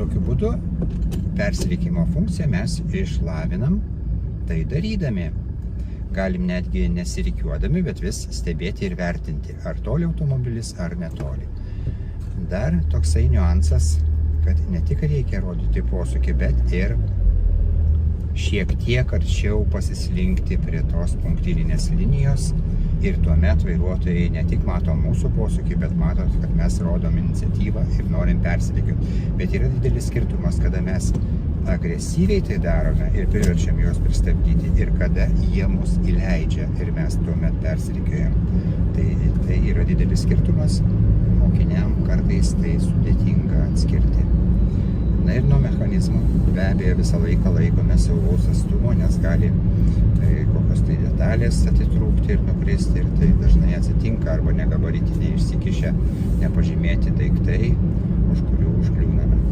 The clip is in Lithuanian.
tokiu būdu persiriekimo funkciją mes išlavinam tai darydami. Galim netgi nesirikiuodami, bet vis stebėti ir vertinti, ar toli automobilis, ar netoli. Dar toksai niuansas, kad ne tik reikia rodyti posūkį, bet ir šiek tiek arčiau pasislinkti prie tos punktyrinės linijos ir tuomet vairuotojai ne tik mato mūsų posūkį, bet mato, kad mes rodom iniciatyvą ir norim persirikiuoti. Bet yra didelis skirtumas, kada mes agresyviai tai darome ir priverčiam juos pristabdyti ir kada jie mus įleidžia ir mes tuomet persirikiuojam. Tai yra didelis skirtumas, mokiniam kartais tai sudėtinga atskirti. Na ir nuo mechanizmų be abejo visą laiką laikome saugaus atstumo, nes gali kokios tai detalės atitrūkti ir nukristi ir tai dažnai atsitinka arba negabaritiniai išsikišę nepažymėti daiktai, už kurių